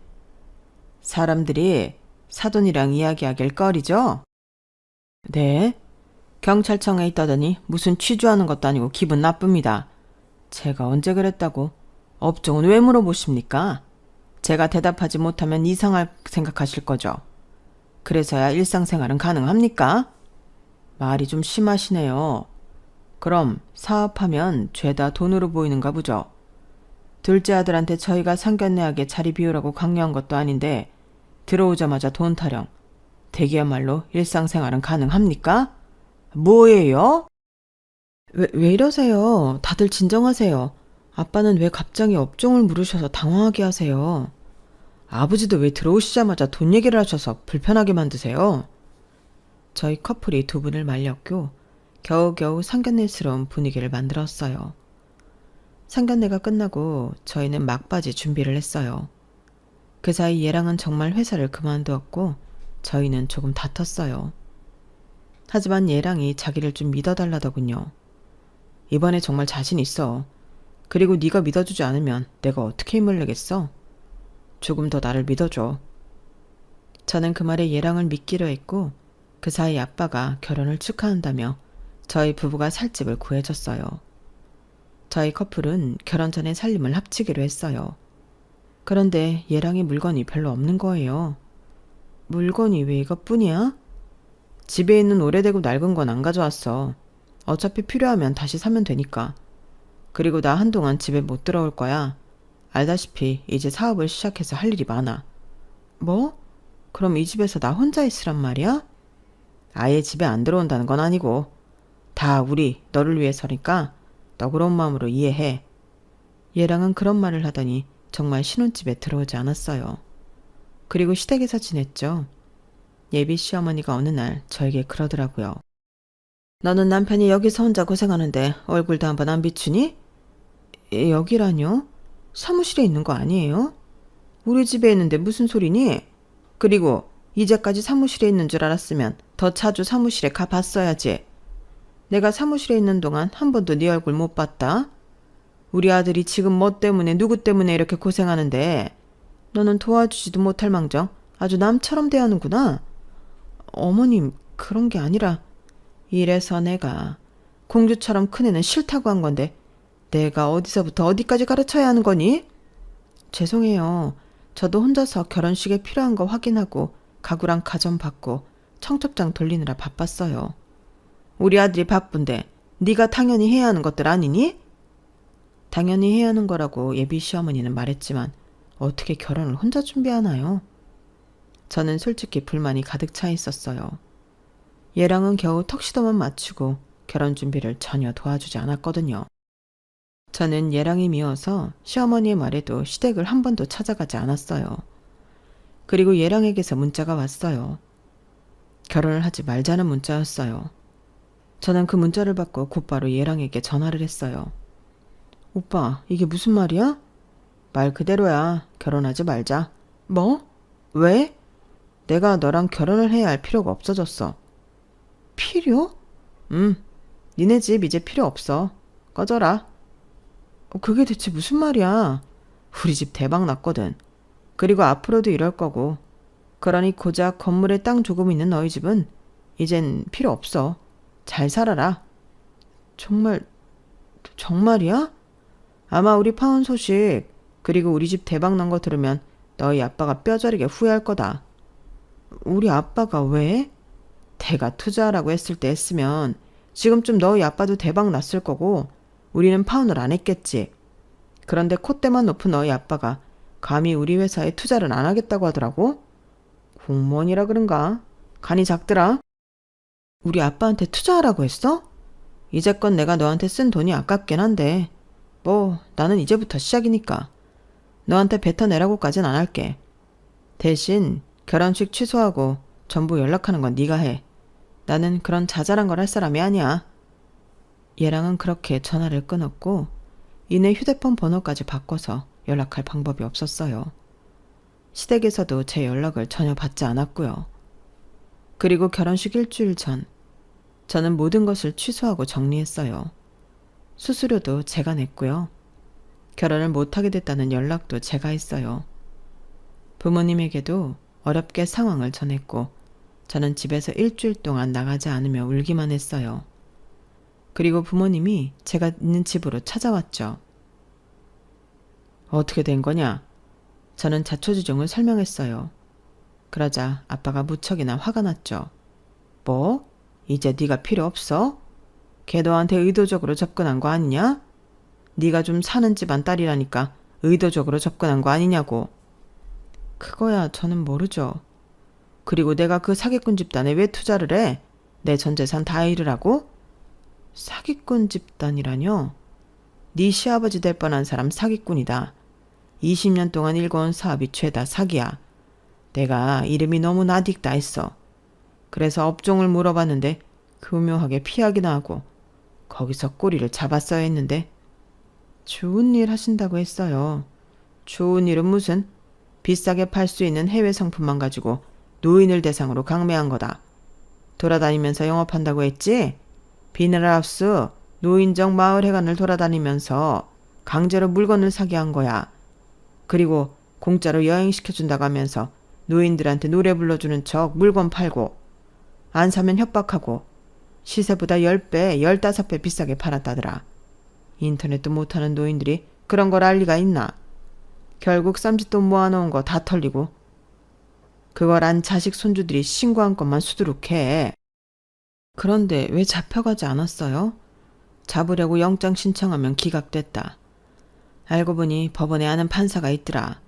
사람들이 사돈이랑 이야기하길 거리죠? 네. 경찰청에 있다더니 무슨 취조하는 것도 아니고 기분 나쁩니다. 제가 언제 그랬다고? 업종은 왜 물어보십니까? 제가 대답하지 못하면 이상할 생각하실 거죠. 그래서야 일상생활은 가능합니까? 말이 좀 심하시네요. 그럼 사업하면 죄다 돈으로 보이는가 보죠. 둘째 아들한테 저희가 상견례하게 자리 비우라고 강요한 것도 아닌데 들어오자마자 돈 타령. 대기야말로 일상생활은 가능합니까? 뭐예요? 왜 이러세요? 다들 진정하세요. 아빠는 왜 갑자기 업종을 물으셔서 당황하게 하세요? 아버지도 왜 들어오시자마자 돈 얘기를 하셔서 불편하게 만드세요? 저희 커플이 두 분을 말렸고 겨우겨우 상견례스러운 분위기를 만들었어요. 상견례가 끝나고 저희는 막바지 준비를 했어요. 그 사이 얘랑은 정말 회사를 그만두었고 저희는 조금 다퉜어요. 하지만 얘랑이 자기를 좀 믿어달라더군요. 이번에 정말 자신 있어. 그리고 네가 믿어주지 않으면 내가 어떻게 힘을 내겠어? 조금 더 나를 믿어줘. 저는 그 말에 얘랑을 믿기로 했고 그 사이 아빠가 결혼을 축하한다며 저희 부부가 살 집을 구해줬어요. 저희 커플은 결혼 전에 살림을 합치기로 했어요. 그런데 얘랑이 물건이 별로 없는 거예요. 물건이 왜 이것뿐이야? 집에 있는 오래되고 낡은 건 안 가져왔어. 어차피 필요하면 다시 사면 되니까. 그리고 나 한동안 집에 못 들어올 거야. 알다시피 이제 사업을 시작해서 할 일이 많아. 뭐? 그럼 이 집에서 나 혼자 있으란 말이야? 아예 집에 안 들어온다는 건 아니고 다 우리 너를 위해서니까 너그러운 마음으로 이해해. 얘랑은 그런 말을 하더니 정말 신혼집에 들어오지 않았어요. 그리고 시댁에서 지냈죠. 예비 시어머니가 어느 날 저에게 그러더라고요. 너는 남편이 여기서 혼자 고생하는데 얼굴도 한번 안 비추니? 여기라뇨? 사무실에 있는 거 아니에요? 우리 집에 있는데 무슨 소리니? 그리고 이제까지 사무실에 있는 줄 알았으면 더 자주 사무실에 가봤어야지. 내가 사무실에 있는 동안 한 번도 네 얼굴 못 봤다. 우리 아들이 지금 뭐 때문에 누구 때문에 이렇게 고생하는데 너는 도와주지도 못할 망정 아주 남처럼 대하는구나. 어머님 그런 게 아니라 이래서 내가 공주처럼 큰애는 싫다고 한 건데 내가 어디서부터 어디까지 가르쳐야 하는 거니? 죄송해요. 저도 혼자서 결혼식에 필요한 거 확인하고 가구랑 가전 받고 청첩장 돌리느라 바빴어요. 우리 아들이 바쁜데 네가 당연히 해야 하는 것들 아니니? 당연히 해야 하는 거라고 예비 시어머니는 말했지만 어떻게 결혼을 혼자 준비하나요? 저는 솔직히 불만이 가득 차 있었어요. 얘랑은 겨우 턱시도만 맞추고 결혼 준비를 전혀 도와주지 않았거든요. 저는 얘랑이 미워서 시어머니의 말에도 시댁을 한 번도 찾아가지 않았어요. 그리고 얘랑에게서 문자가 왔어요. 결혼을 하지 말자는 문자였어요. 저는 그 문자를 받고 곧바로 얘랑에게 전화를 했어요. 오빠, 이게 무슨 말이야? 말 그대로야. 결혼하지 말자. 뭐? 왜? 내가 너랑 결혼을 해야 할 필요가 없어졌어. 필요? 니네 집 이제 필요 없어. 꺼져라. 그게 대체 무슨 말이야? 우리 집 대박 났거든. 그리고 앞으로도 이럴 거고. 그러니 고작 건물에 땅 조금 있는 너희 집은 이젠 필요 없어. 잘 살아라. 정말이야? 아마 우리 파혼 소식 그리고 우리 집 대박 난 거 들으면 너희 아빠가 뼈저리게 후회할 거다. 우리 아빠가 왜? 대가 투자하라고 했을 때 했으면 지금쯤 너희 아빠도 대박 났을 거고 우리는 파혼을 안 했겠지. 그런데 콧대만 높은 너희 아빠가 감히 우리 회사에 투자를 안 하겠다고 하더라고? 공무원이라 그런가? 간이 작더라. 우리 아빠한테 투자하라고 했어? 이제껏 내가 너한테 쓴 돈이 아깝긴 한데 뭐 나는 이제부터 시작이니까 너한테 뱉어내라고까진 안 할게. 대신 결혼식 취소하고 전부 연락하는 건 네가 해. 나는 그런 자잘한 걸 할 사람이 아니야. 얘랑은 그렇게 전화를 끊었고 이내 휴대폰 번호까지 바꿔서 연락할 방법이 없었어요. 시댁에서도 제 연락을 전혀 받지 않았고요. 그리고 결혼식 일주일 전 저는 모든 것을 취소하고 정리했어요. 수수료도 제가 냈고요. 결혼을 못하게 됐다는 연락도 제가 했어요. 부모님에게도 어렵게 상황을 전했고 저는 집에서 일주일 동안 나가지 않으며 울기만 했어요. 그리고 부모님이 제가 있는 집으로 찾아왔죠. 어떻게 된 거냐? 저는 자초지종을 설명했어요. 그러자 아빠가 무척이나 화가 났죠. 뭐? 이제 네가 필요 없어? 걔 너한테 의도적으로 접근한 거 아니냐? 네가 좀 사는 집안 딸이라니까 의도적으로 접근한 거 아니냐고. 그거야 저는 모르죠. 그리고 내가 그 사기꾼 집단에 왜 투자를 해? 내 전 재산 다 잃으라고? 사기꾼 집단이라뇨? 네 시아버지 될 뻔한 사람 사기꾼이다. 20년 동안 일궈온 사업이 죄다 사기야. 내가 이름이 너무 나딕다 했어. 그래서 업종을 물어봤는데 교묘하게 피하기나 하고 거기서 꼬리를 잡았어야 했는데 좋은 일 하신다고 했어요. 좋은 일은 무슨? 비싸게 팔 수 있는 해외 상품만 가지고 노인을 대상으로 강매한 거다. 돌아다니면서 영업한다고 했지? 비닐하우스, 노인정 마을회관을 돌아다니면서 강제로 물건을 사게 한 거야. 그리고 공짜로 여행시켜준다고 하면서 노인들한테 노래 불러주는 척 물건 팔고 안 사면 협박하고 시세보다 10배, 15배 비싸게 팔았다더라. 인터넷도 못하는 노인들이 그런 걸 알 리가 있나? 결국 쌈짓돈 모아놓은 거 다 털리고 그걸 안 자식 손주들이 신고한 것만 수두룩해. 그런데 왜 잡혀가지 않았어요? 잡으려고 영장 신청하면 기각됐다. 알고 보니 법원에 아는 판사가 있더라.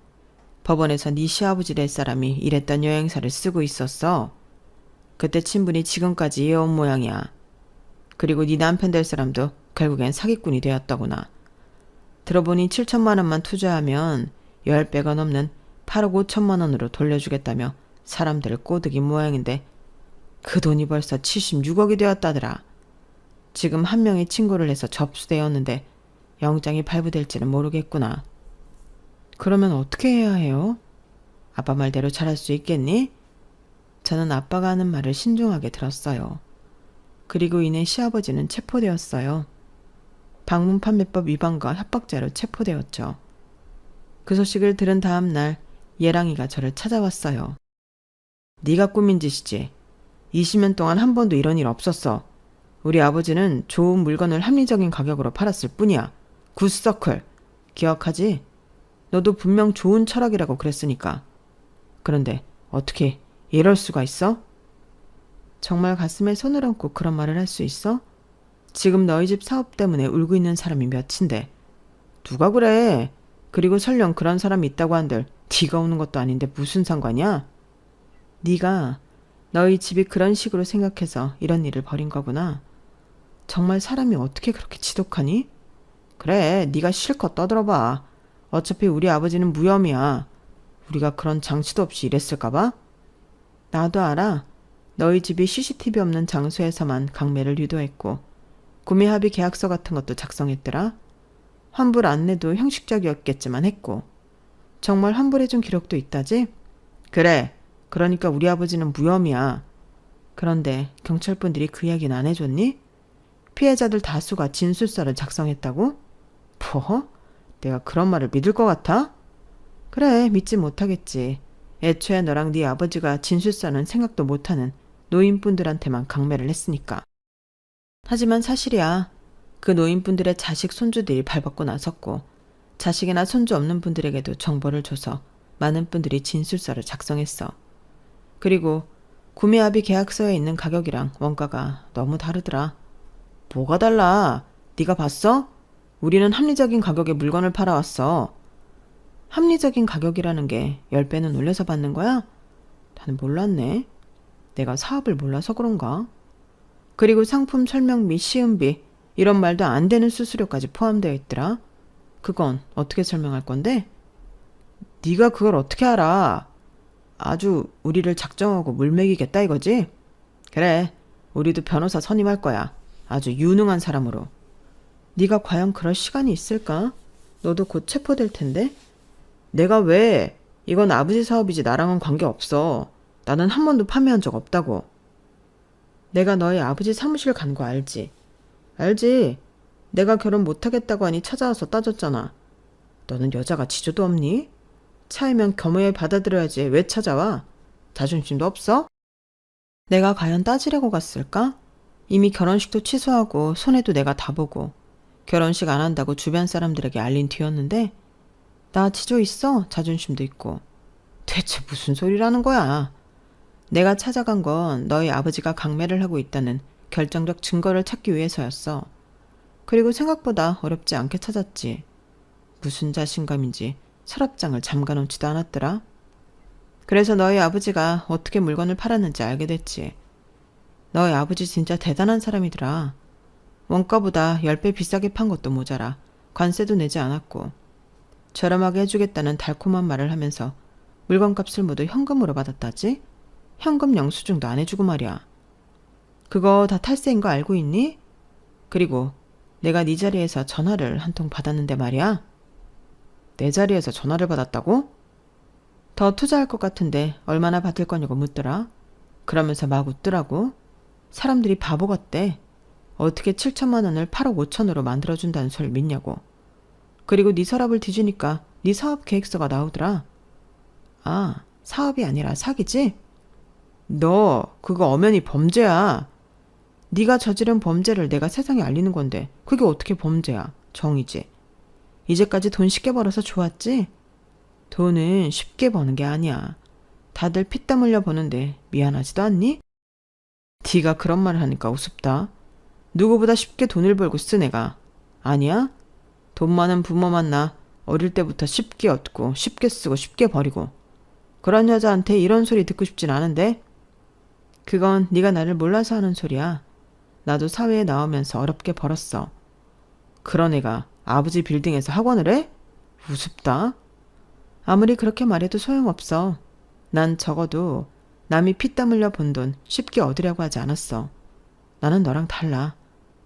법원에서 네 시아버지 될 사람이 일했던 여행사를 쓰고 있었어. 그때 친분이 지금까지 이어온 모양이야. 그리고 네 남편 될 사람도 결국엔 사기꾼이 되었더구나. 들어보니 7천만 원만 투자하면 10배가 넘는 8억 5천만 원으로 돌려주겠다며 사람들을 꼬드긴 모양인데 그 돈이 벌써 76억이 되었다더라. 지금 한 명이 친구를 해서 접수되었는데 영장이 발부될지는 모르겠구나. 그러면 어떻게 해야 해요? 아빠 말대로 잘할 수 있겠니? 저는 아빠가 하는 말을 신중하게 들었어요. 그리고 이내 시아버지는 체포되었어요. 방문 판매법 위반과 협박죄로 체포되었죠. 그 소식을 들은 다음 날 예랑이가 저를 찾아왔어요. 네가 꾸민 짓이지. 20년 동안 한 번도 이런 일 없었어. 우리 아버지는 좋은 물건을 합리적인 가격으로 팔았을 뿐이야. 굿서클. 기억하지? 너도 분명 좋은 철학이라고 그랬으니까. 그런데 어떻게 이럴 수가 있어? 정말 가슴에 손을 얹고 그런 말을 할 수 있어? 지금 너희 집 사업 때문에 울고 있는 사람이 몇인데. 누가 그래? 그리고 설령 그런 사람이 있다고 한들 네가 우는 것도 아닌데 무슨 상관이야? 네가 너희 집이 그런 식으로 생각해서 이런 일을 벌인 거구나. 정말 사람이 어떻게 그렇게 지독하니? 그래, 네가 실컷 떠들어봐. 어차피 우리 아버지는 무혐의야. 우리가 그런 장치도 없이 일했을까 봐? 나도 알아. 너희 집이 CCTV 없는 장소에서만 강매를 유도했고 구매 합의 계약서 같은 것도 작성했더라. 환불 안내도 형식적이었겠지만 했고 정말 환불해준 기록도 있다지? 그래, 그러니까 우리 아버지는 무혐의야. 그런데 경찰분들이 그 이야기는 안 해줬니? 피해자들 다수가 진술서를 작성했다고? 뭐? 내가 그런 말을 믿을 것 같아? 그래, 믿지 못하겠지. 애초에 너랑 네 아버지가 진술서는 생각도 못하는 노인분들한테만 강매를 했으니까. 하지만 사실이야. 그 노인분들의 자식 손주들이 발벗고 나섰고 자식이나 손주 없는 분들에게도 정보를 줘서 많은 분들이 진술서를 작성했어. 그리고 구매합의 계약서에 있는 가격이랑 원가가 너무 다르더라. 뭐가 달라? 네가 봤어? 우리는 합리적인 가격에 물건을 팔아왔어. 합리적인 가격이라는 게 10배는 올려서 받는 거야? 나는 몰랐네. 내가 사업을 몰라서 그런가? 그리고 상품 설명비, 시음비 이런 말도 안 되는 수수료까지 포함되어 있더라. 그건 어떻게 설명할 건데? 네가 그걸 어떻게 알아? 아주 우리를 작정하고 물먹이겠다 이거지? 그래, 우리도 변호사 선임할 거야. 아주 유능한 사람으로. 네가 과연 그럴 시간이 있을까? 너도 곧 체포될 텐데? 내가 왜? 이건 아버지 사업이지 나랑은 관계없어. 나는 한 번도 판매한 적 없다고. 내가 너희 아버지 사무실 간 거 알지? 알지? 내가 결혼 못하겠다고 하니 찾아와서 따졌잖아. 너는 여자가 지조도 없니? 차이면 겸허히 받아들여야지 왜 찾아와? 자존심도 없어? 내가 과연 따지려고 갔을까? 이미 결혼식도 취소하고 손해도 내가 다 보고 결혼식 안 한다고 주변 사람들에게 알린 뒤였는데 나 지조 있어? 자존심도 있고. 대체 무슨 소리라는 거야? 내가 찾아간 건 너희 아버지가 강매를 하고 있다는 결정적 증거를 찾기 위해서였어. 그리고 생각보다 어렵지 않게 찾았지. 무슨 자신감인지 서랍장을 잠가놓지도 않았더라. 그래서 너희 아버지가 어떻게 물건을 팔았는지 알게 됐지. 너희 아버지 진짜 대단한 사람이더라. 원가보다 10배 비싸게 판 것도 모자라 관세도 내지 않았고 저렴하게 해주겠다는 달콤한 말을 하면서 물건값을 모두 현금으로 받았다지? 현금 영수증도 안 해주고 말이야. 그거 다 탈세인 거 알고 있니? 그리고 내가 네 자리에서 전화를 한 통 받았는데 말이야. 내 자리에서 전화를 받았다고? 더 투자할 것 같은데 얼마나 받을 거냐고 묻더라. 그러면서 막 웃더라고. 사람들이 바보 같대. 어떻게 7천만 원을 8억 5천으로 만들어준다는 소리를 믿냐고. 그리고 네 서랍을 뒤지니까 네 사업 계획서가 나오더라. 아, 사업이 아니라 사기지? 너 그거 엄연히 범죄야. 네가 저지른 범죄를 내가 세상에 알리는 건데 그게 어떻게 범죄야. 정이지. 이제까지 돈 쉽게 벌어서 좋았지? 돈은 쉽게 버는 게 아니야. 다들 피땀 흘려 버는데 미안하지도 않니? 네가 그런 말을 하니까 우습다. 누구보다 쉽게 돈을 벌고 쓴 애가 아니야? 돈 많은 부모 만나 어릴 때부터 쉽게 얻고 쉽게 쓰고 쉽게 버리고 그런 여자한테 이런 소리 듣고 싶진 않은데? 그건 네가 나를 몰라서 하는 소리야. 나도 사회에 나오면서 어렵게 벌었어. 그런 애가 아버지 빌딩에서 학원을 해? 우습다. 아무리 그렇게 말해도 소용없어. 난 적어도 남이 피땀 흘려 번 돈 쉽게 얻으려고 하지 않았어. 나는 너랑 달라.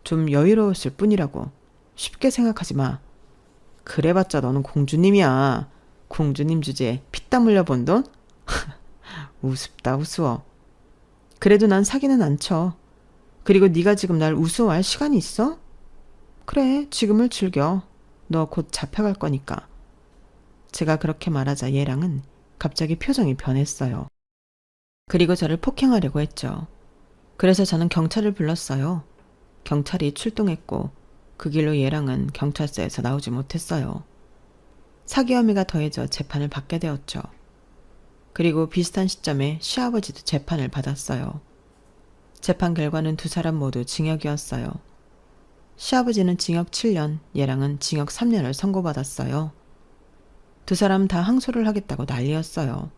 좀 여유로웠을 뿐이라고. 쉽게 생각하지 마. 그래봤자 너는 공주님이야. 공주님 주제에 피땀 흘려 번 돈? 우습다 우스워. 그래도 난 사기는 안 쳐. 그리고 네가 지금 날 우스워할 시간이 있어? 그래, 지금을 즐겨. 너 곧 잡혀갈 거니까. 제가 그렇게 말하자 얘랑은 갑자기 표정이 변했어요. 그리고 저를 폭행하려고 했죠. 그래서 저는 경찰을 불렀어요. 경찰이 출동했고 그 길로 얘랑은 경찰서에서 나오지 못했어요. 사기 혐의가 더해져 재판을 받게 되었죠. 그리고 비슷한 시점에 시아버지도 재판을 받았어요. 재판 결과는 두 사람 모두 징역이었어요. 시아버지는 징역 7년, 얘랑은 징역 3년을 선고받았어요. 두 사람 다 항소를 하겠다고 난리였어요.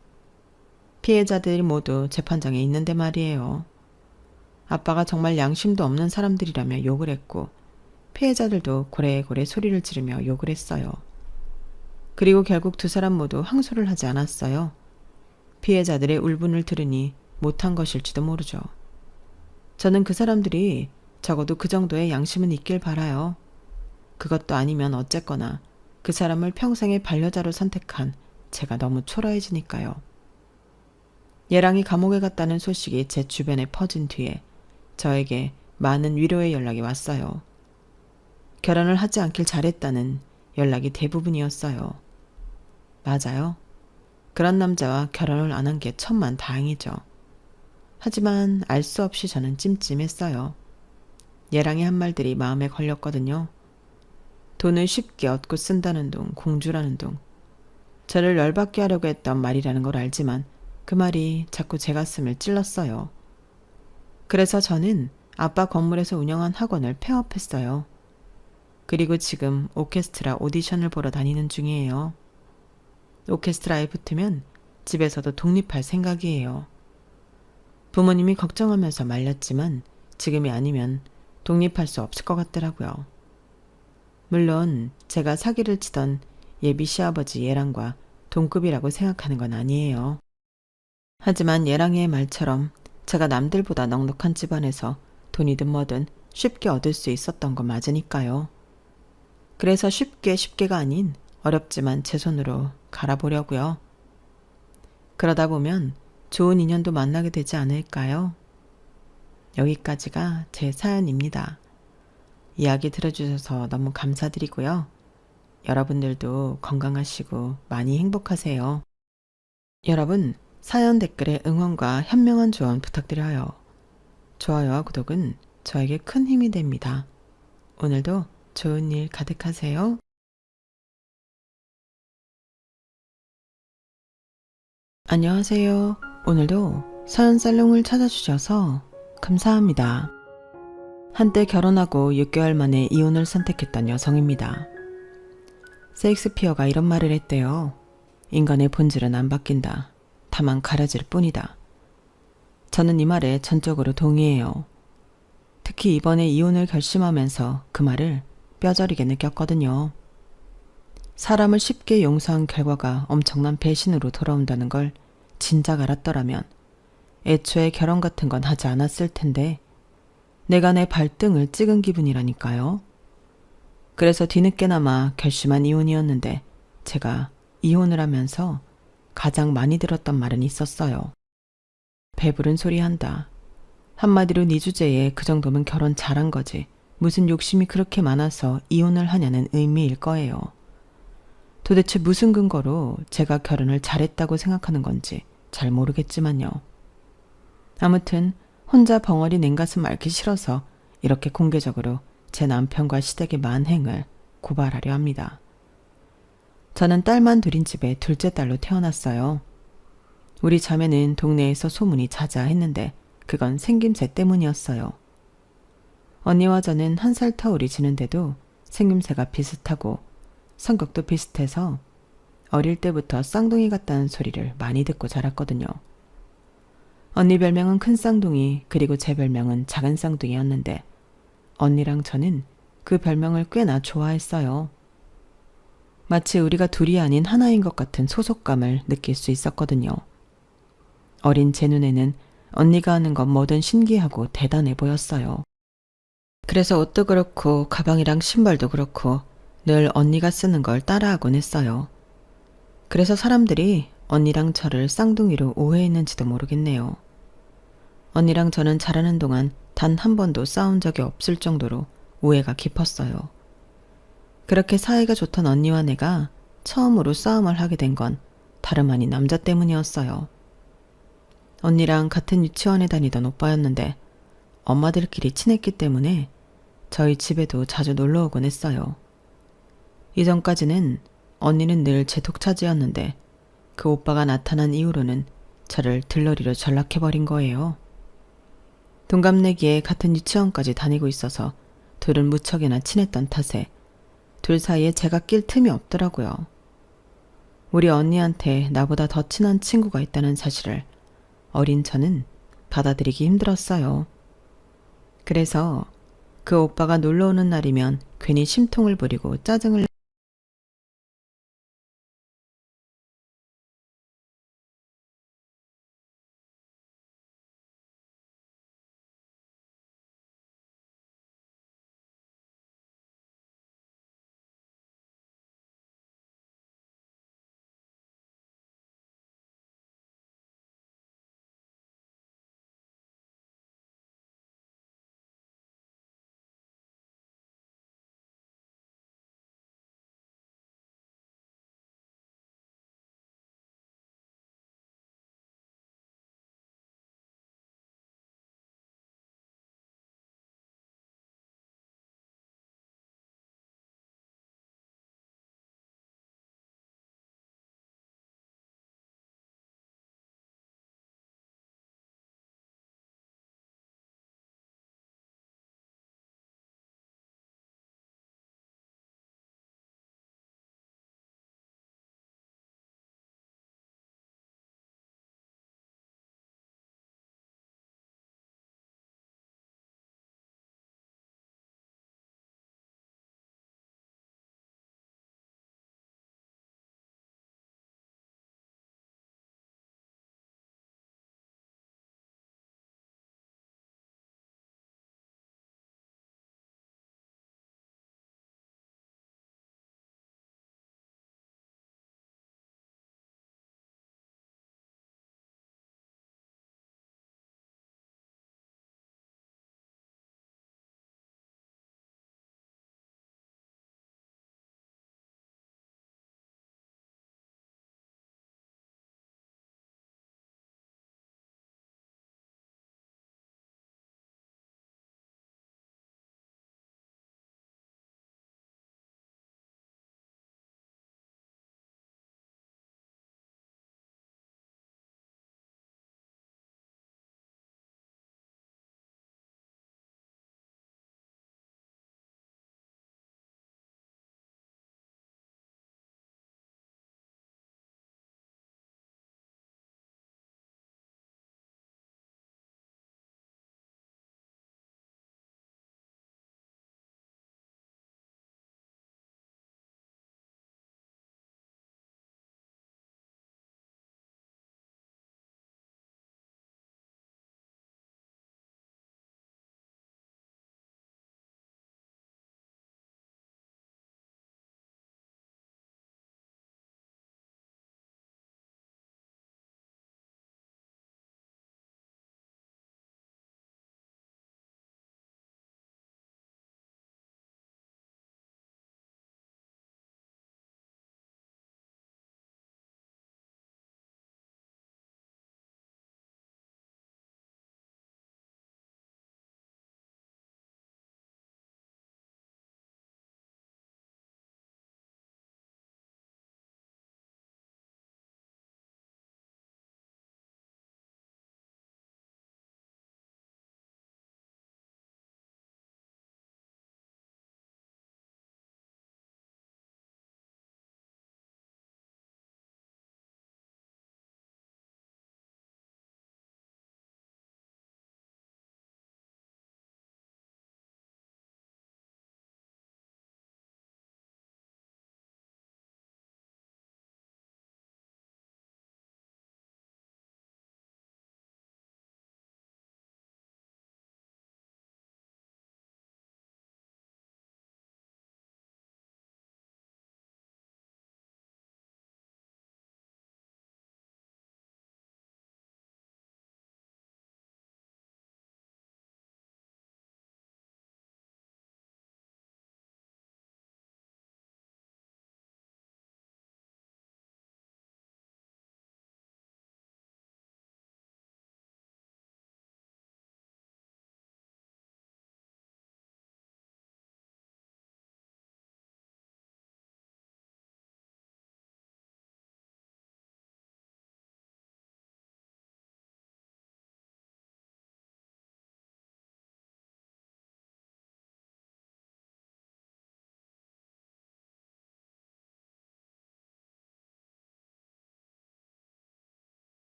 피해자들이 모두 재판장에 있는데 말이에요. 아빠가 정말 양심도 없는 사람들이라며 욕을 했고 피해자들도 고래고래 소리를 지르며 욕을 했어요. 그리고 결국 두 사람 모두 항소를 하지 않았어요. 피해자들의 울분을 들으니 못한 것일지도 모르죠. 저는 그 사람들이 적어도 그 정도의 양심은 있길 바라요. 그것도 아니면 어쨌거나 그 사람을 평생의 반려자로 선택한 제가 너무 초라해지니까요. 예랑이 감옥에 갔다는 소식이 제 주변에 퍼진 뒤에 저에게 많은 위로의 연락이 왔어요. 결혼을 하지 않길 잘했다는 연락이 대부분이었어요. 맞아요. 그런 남자와 결혼을 안 한 게 천만 다행이죠. 하지만 알 수 없이 저는 찜찜했어요. 예랑이 한 말들이 마음에 걸렸거든요. 돈을 쉽게 얻고 쓴다는 둥, 공주라는 둥. 저를 열받게 하려고 했던 말이라는 걸 알지만 그 말이 자꾸 제 가슴을 찔렀어요. 그래서 저는 아빠 건물에서 운영한 학원을 폐업했어요. 그리고 지금 오케스트라 오디션을 보러 다니는 중이에요. 오케스트라에 붙으면 집에서도 독립할 생각이에요. 부모님이 걱정하면서 말렸지만 지금이 아니면 독립할 수 없을 것 같더라고요. 물론 제가 사기를 치던 예비 시아버지 예랑과 동급이라고 생각하는 건 아니에요. 하지만 예랑의 말처럼 제가 남들보다 넉넉한 집안에서 돈이든 뭐든 쉽게 얻을 수 있었던 건 맞으니까요. 그래서 쉽게가 아닌 어렵지만 제 손으로 갈아보려고요. 그러다 보면 좋은 인연도 만나게 되지 않을까요? 여기까지가 제 사연입니다. 이야기 들어주셔서 너무 감사드리고요. 여러분들도 건강하시고 많이 행복하세요. 여러분, 사연 댓글에 응원과 현명한 조언 부탁드려요. 좋아요와 구독은 저에게 큰 힘이 됩니다. 오늘도 좋은 일 가득하세요. 안녕하세요. 오늘도 서연살롱을 찾아주셔서 감사합니다. 한때 결혼하고 6개월 만에 이혼을 선택했던 여성입니다. 세익스피어가 이런 말을 했대요. 인간의 본질은 안 바뀐다. 다만 가려질 뿐이다. 저는 이 말에 전적으로 동의해요. 특히 이번에 이혼을 결심하면서 그 말을 뼈저리게 느꼈거든요. 사람을 쉽게 용서한 결과가 엄청난 배신으로 돌아온다는 걸 진작 알았더라면 애초에 결혼 같은 건 하지 않았을 텐데 내가 내 발등을 찍은 기분이라니까요. 그래서 뒤늦게나마 결심한 이혼이었는데 제가 이혼을 하면서 가장 많이 들었던 말은 있었어요. 배부른 소리 한다. 한마디로 네 주제에 그 정도면 결혼 잘한 거지. 무슨 욕심이 그렇게 많아서 이혼을 하냐는 의미일 거예요. 도대체 무슨 근거로 제가 결혼을 잘했다고 생각하는 건지 잘 모르겠지만요. 아무튼 혼자 벙어리 냉가슴 앓기 싫어서 이렇게 공개적으로 제 남편과 시댁의 만행을 고발하려 합니다. 저는 딸만 둘인 집에 둘째 딸로 태어났어요. 우리 자매는 동네에서 소문이 자자했는데 그건 생김새 때문이었어요. 언니와 저는 1살 터울이 지는데도 생김새가 비슷하고 성격도 비슷해서 어릴 때부터 쌍둥이 같다는 소리를 많이 듣고 자랐거든요. 언니 별명은 큰 쌍둥이, 그리고 제 별명은 작은 쌍둥이였는데 언니랑 저는 그 별명을 꽤나 좋아했어요. 마치 우리가 둘이 아닌 하나인 것 같은 소속감을 느낄 수 있었거든요. 어린 제 눈에는 언니가 하는 건 뭐든 신기하고 대단해 보였어요. 그래서 옷도 그렇고 가방이랑 신발도 그렇고 늘 언니가 쓰는 걸 따라하곤 했어요. 그래서 사람들이 언니랑 저를 쌍둥이로 오해했는지도 모르겠네요. 언니랑 저는 자라는 동안 단 한 번도 싸운 적이 없을 정도로 오해가 깊었어요. 그렇게 사이가 좋던 언니와 내가 처음으로 싸움을 하게 된 건 다름 아닌 남자 때문이었어요. 언니랑 같은 유치원에 다니던 오빠였는데 엄마들끼리 친했기 때문에 저희 집에도 자주 놀러 오곤 했어요. 이전까지는 언니는 늘 제 독차지였는데 그 오빠가 나타난 이후로는 저를 들러리로 전락해버린 거예요. 동갑내기에 같은 유치원까지 다니고 있어서 둘은 무척이나 친했던 탓에 둘 사이에 제가 낄 틈이 없더라고요. 우리 언니한테 나보다 더 친한 친구가 있다는 사실을 어린 저는 받아들이기 힘들었어요. 그래서 그 오빠가 놀러 오는 날이면 괜히 심통을 부리고 짜증을